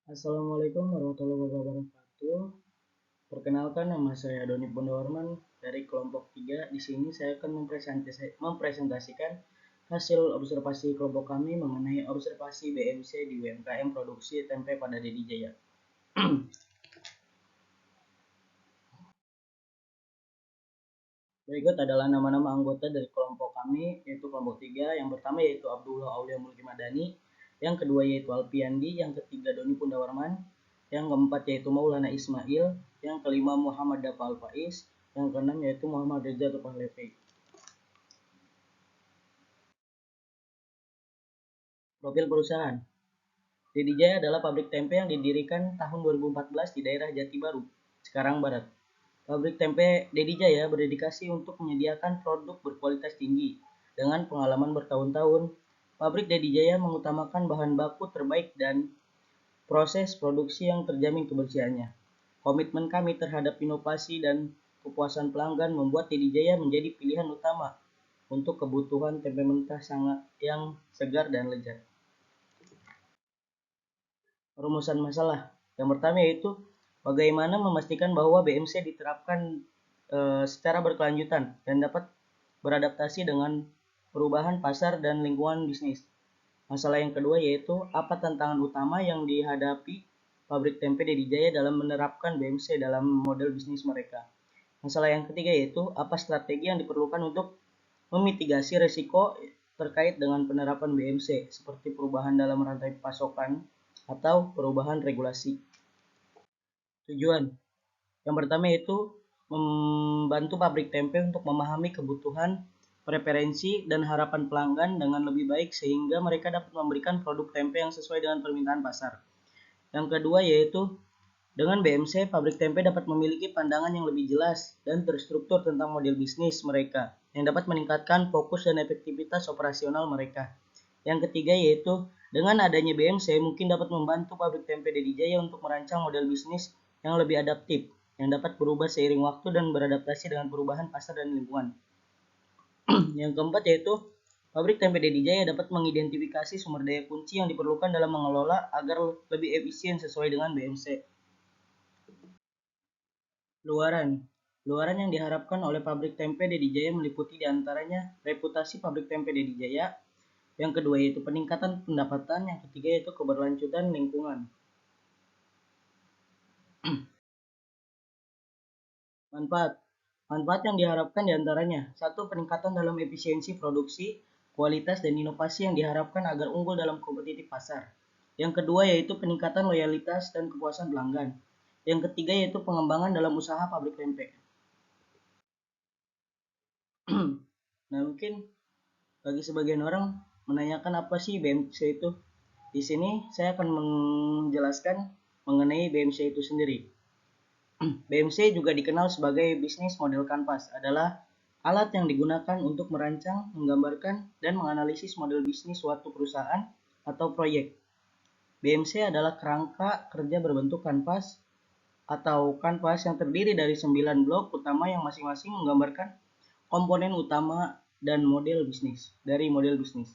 Assalamualaikum warahmatullahi wabarakatuh. Perkenalkan, nama saya Doni Bondowarman dari kelompok 3. Di sini saya akan mempresentasikan hasil observasi kelompok kami mengenai observasi BMC di UMKM produksi tempe pada Dedi Jaya. Berikut adalah nama-nama anggota dari kelompok kami, yaitu kelompok 3. Yang pertama yaitu Abdullah Aulia Mulki Madani, yang kedua yaitu Alpiandi, yang ketiga Doni Pundawarman, yang keempat yaitu Maulana Ismail, yang kelima Muhammad Dafa Al-Faiz, yang keenam yaitu Muhammad Reza Tupahlevi. Profil perusahaan. Dedi Jaya adalah pabrik tempe yang didirikan tahun 2014 di daerah Jati Baru, Cikarang Barat. Pabrik tempe Dedi Jaya berdedikasi untuk menyediakan produk berkualitas tinggi. Dengan pengalaman bertahun-tahun, pabrik Dedi Jaya mengutamakan bahan baku terbaik dan proses produksi yang terjamin kebersihannya. Komitmen kami terhadap inovasi dan kepuasan pelanggan membuat Dedi Jaya menjadi pilihan utama untuk kebutuhan tempe mentah sangat yang segar dan lezat. Rumusan masalah. Yang pertama yaitu bagaimana memastikan bahwa BMC diterapkan secara berkelanjutan dan dapat beradaptasi dengan perubahan pasar dan lingkungan bisnis. Masalah yang kedua yaitu apa tantangan utama yang dihadapi pabrik tempe Dedi Jaya dalam menerapkan BMC dalam model bisnis mereka. Masalah yang ketiga yaitu apa strategi yang diperlukan untuk memitigasi risiko terkait dengan penerapan BMC seperti perubahan dalam rantai pasokan atau perubahan regulasi. Tujuan yang pertama yaitu membantu pabrik tempe untuk memahami kebutuhan, preferensi, dan harapan pelanggan dengan lebih baik sehingga mereka dapat memberikan produk tempe yang sesuai dengan permintaan pasar. Yang kedua yaitu dengan BMC, pabrik tempe dapat memiliki pandangan yang lebih jelas dan terstruktur tentang model bisnis mereka yang dapat meningkatkan fokus dan efektivitas operasional mereka. Yang ketiga yaitu dengan adanya BMC mungkin dapat membantu pabrik tempe Dedi Jaya untuk merancang model bisnis yang lebih adaptif, yang dapat berubah seiring waktu dan beradaptasi dengan perubahan pasar dan lingkungan. Yang keempat yaitu pabrik tempe Dedi Jaya dapat mengidentifikasi sumber daya kunci yang diperlukan dalam mengelola agar lebih efisien sesuai dengan BMC. Luaran. Luaran yang diharapkan oleh pabrik tempe Dedi Jaya meliputi diantaranya reputasi pabrik tempe Dedi Jaya, yang kedua yaitu peningkatan pendapatan, yang ketiga yaitu keberlanjutan lingkungan. Manfaat. Manfaat yang diharapkan diantaranya, satu, peningkatan dalam efisiensi produksi, kualitas, dan inovasi yang diharapkan agar unggul dalam kompetitif pasar. Yang kedua yaitu peningkatan loyalitas dan kepuasan pelanggan. Yang ketiga yaitu pengembangan dalam usaha pabrik tempe. Nah, mungkin bagi sebagian orang menanyakan apa sih BMC itu. Di sini saya akan menjelaskan mengenai BMC itu sendiri. BMC juga dikenal sebagai bisnis model kanvas, adalah alat yang digunakan untuk merancang, menggambarkan, dan menganalisis model bisnis suatu perusahaan atau proyek. BMC adalah kerangka kerja berbentuk kanvas atau kanvas yang terdiri dari 9 blok utama yang masing-masing menggambarkan komponen utama dan model bisnis dari model bisnis.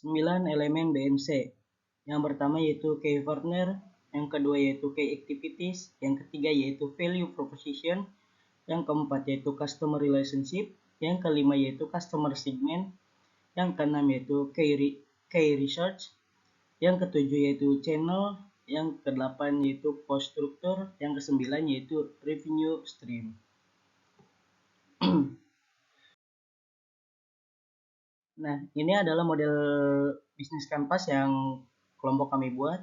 9 elemen BMC. Yang pertama yaitu key partner, yang kedua yaitu key activities, yang ketiga yaitu value proposition, yang keempat yaitu customer relationship, yang kelima yaitu customer segment, yang keenam yaitu key research, yang ketujuh yaitu channel, yang kedelapan yaitu cost structure, yang kesembilan yaitu revenue stream. Nah, ini adalah model bisnis kanvas yang kelompok kami buat.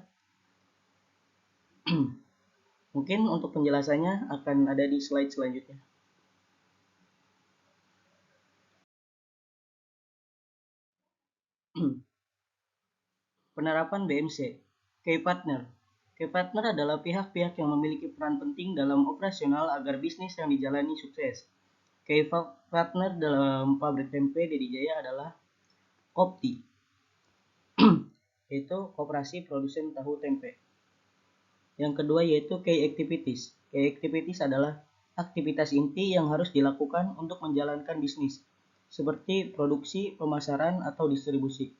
Mungkin untuk penjelasannya akan ada di slide selanjutnya. Penerapan BMC. Key partner. Key partner adalah pihak-pihak yang memiliki peran penting dalam operasional agar bisnis yang dijalani sukses. Key partner dalam pabrik tempe Dedi Jaya adalah Kopti, yaitu Koperasi Produsen Tahu Tempe. Yang kedua yaitu key activities. Key activities adalah aktivitas inti yang harus dilakukan untuk menjalankan bisnis, seperti produksi, pemasaran, atau distribusi.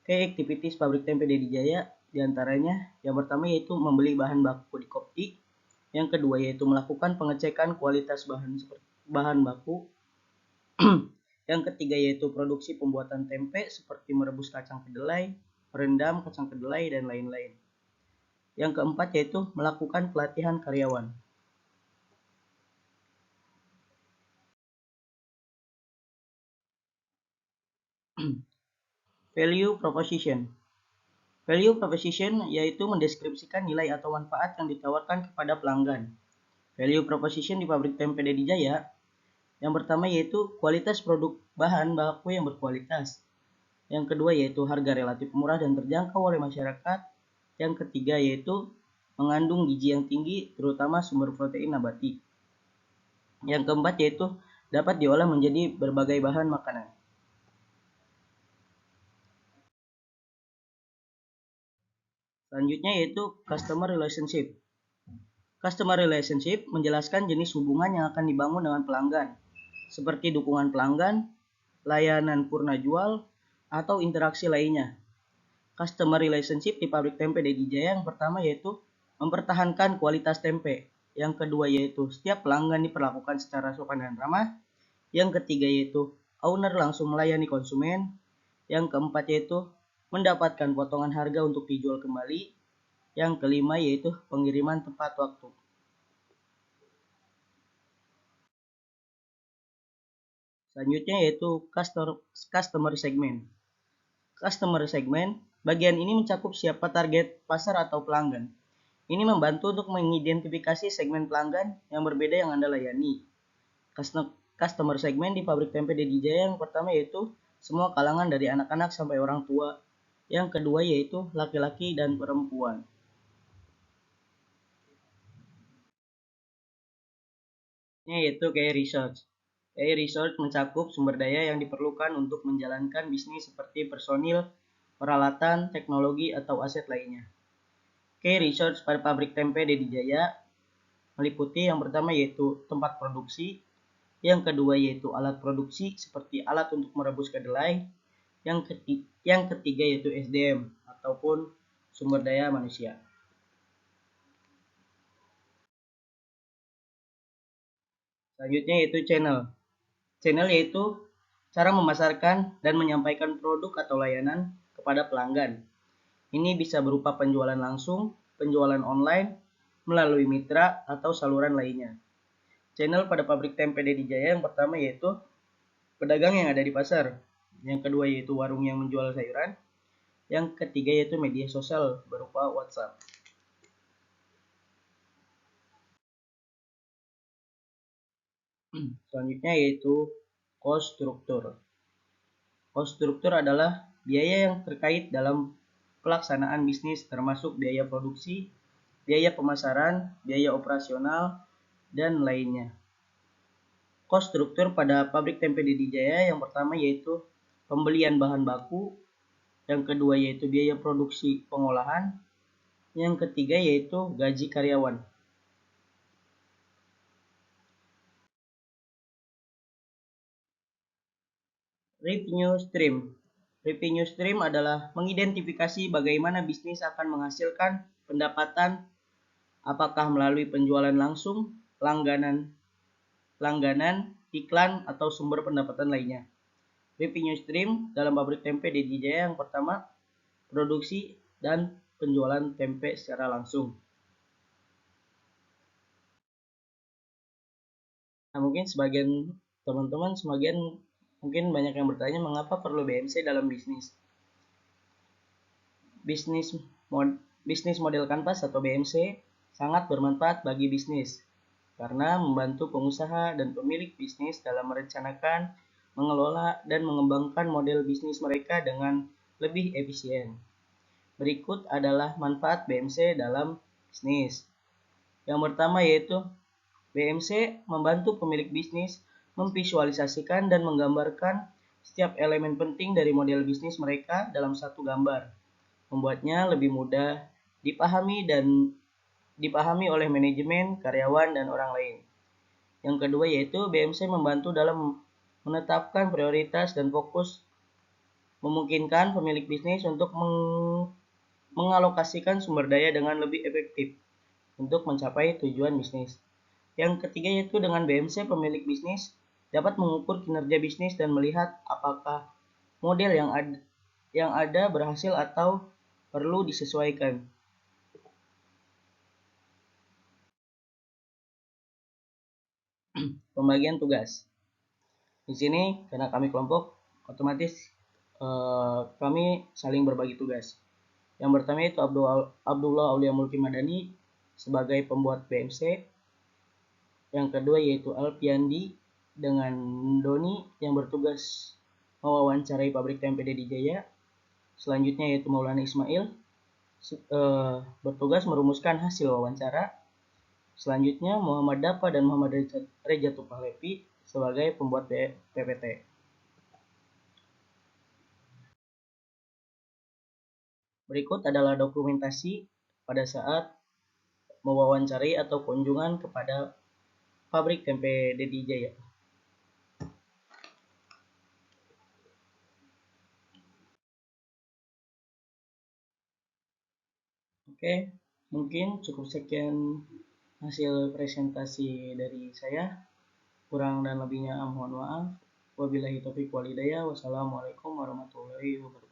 Key activities pabrik tempe Dedi Jaya diantaranya yang pertama yaitu membeli bahan baku di Kopti, yang kedua yaitu melakukan pengecekan kualitas bahan baku, yang ketiga yaitu produksi pembuatan tempe seperti merebus kacang kedelai, merendam kacang kedelai, dan lain-lain. Yang keempat yaitu melakukan pelatihan karyawan. Value proposition. Value proposition yaitu mendeskripsikan nilai atau manfaat yang ditawarkan kepada pelanggan. Value proposition di pabrik tempe Dedi Jaya yang pertama yaitu kualitas produk bahan baku yang berkualitas. Yang kedua yaitu harga relatif murah dan terjangkau oleh masyarakat. Yang ketiga yaitu mengandung gizi yang tinggi, terutama sumber protein nabati. Yang keempat yaitu dapat diolah menjadi berbagai bahan makanan. Selanjutnya yaitu customer relationship. Customer relationship menjelaskan jenis hubungan yang akan dibangun dengan pelanggan, seperti dukungan pelanggan, layanan purna jual, atau interaksi lainnya. Customer relationship di pabrik tempe Dedi Jaya yang pertama yaitu mempertahankan kualitas tempe. Yang kedua yaitu setiap pelanggan diperlakukan secara sopan dan ramah. Yang ketiga yaitu owner langsung melayani konsumen. Yang keempat yaitu mendapatkan potongan harga untuk dijual kembali. Yang kelima yaitu pengiriman tepat waktu. Selanjutnya yaitu customer segment. Customer segment, bagian ini mencakup siapa target pasar atau pelanggan. Ini membantu untuk mengidentifikasi segmen pelanggan yang berbeda yang Anda layani. Customer segment di pabrik tempe Dedi Jaya yang pertama yaitu semua kalangan dari anak-anak sampai orang tua. Yang kedua yaitu laki-laki dan perempuan. Ini yaitu key research. Key research mencakup sumber daya yang diperlukan untuk menjalankan bisnis seperti personil, peralatan, teknologi, atau aset lainnya. Key research pada pabrik tempe Dedi Jaya meliputi yang pertama yaitu tempat produksi, yang kedua yaitu alat produksi seperti alat untuk merebus kedelai, yang ketiga yaitu SDM ataupun sumber daya manusia. Selanjutnya yaitu channel. Channel yaitu cara memasarkan dan menyampaikan produk atau layanan kepada pelanggan. Ini bisa berupa penjualan langsung, penjualan online, melalui mitra, atau saluran lainnya. Channel pada pabrik tempe Dedi Jaya yang pertama yaitu pedagang yang ada di pasar. Yang kedua yaitu warung yang menjual sayuran. Yang ketiga yaitu media sosial berupa WhatsApp. Selanjutnya yaitu cost structure. Cost structure adalah biaya yang terkait dalam pelaksanaan bisnis termasuk biaya produksi, biaya pemasaran, biaya operasional, dan lainnya. Cost struktur pada pabrik tempe Dedi Jaya yang pertama yaitu pembelian bahan baku, yang kedua yaitu biaya produksi pengolahan, yang ketiga yaitu gaji karyawan. Revenue stream. Revenue stream adalah mengidentifikasi bagaimana bisnis akan menghasilkan pendapatan, apakah melalui penjualan langsung, langganan, iklan, atau sumber pendapatan lainnya. Revenue stream dalam pabrik tempe Dedi Jaya yang pertama, produksi dan penjualan tempe secara langsung. Nah, mungkin sebagian teman-teman mungkin banyak yang bertanya mengapa perlu BMC dalam bisnis. Bisnis model kanvas atau BMC sangat bermanfaat bagi bisnis karena membantu pengusaha dan pemilik bisnis dalam merencanakan, mengelola, dan mengembangkan model bisnis mereka dengan lebih efisien. Berikut adalah manfaat BMC dalam bisnis. Yang pertama yaitu BMC membantu pemilik bisnis memvisualisasikan dan menggambarkan setiap elemen penting dari model bisnis mereka dalam satu gambar, membuatnya lebih mudah dipahami oleh manajemen, karyawan, dan orang lain. Yang kedua yaitu BMC membantu dalam menetapkan prioritas dan fokus memungkinkan pemilik bisnis untuk mengalokasikan sumber daya dengan lebih efektif untuk mencapai tujuan bisnis. Yang ketiga yaitu dengan BMC, pemilik bisnis dapat mengukur kinerja bisnis dan melihat apakah model yang ada berhasil atau perlu disesuaikan. Pembagian tugas. Di sini karena kami kelompok, otomatis kami saling berbagi tugas. Yang pertama itu Abdullah Aulia Mulki Madani sebagai pembuat BMC. Yang kedua yaitu Alpiandi dengan Doni yang bertugas mewawancarai pabrik tempe Dedi Jaya. Selanjutnya yaitu Maulana Ismail bertugas merumuskan hasil wawancara. Selanjutnya Muhammad Dafa dan Muhammad Reja Tupalepi sebagai pembuat PPT. Berikut adalah dokumentasi pada saat mewawancarai atau kunjungan kepada pabrik tempe Dedi Jaya. Oke, mungkin cukup sekian hasil presentasi dari saya. Kurang dan lebihnya mohon maaf. Wabillahi taufiq walhidayah. Wassalamualaikum warahmatullahi wabarakatuh.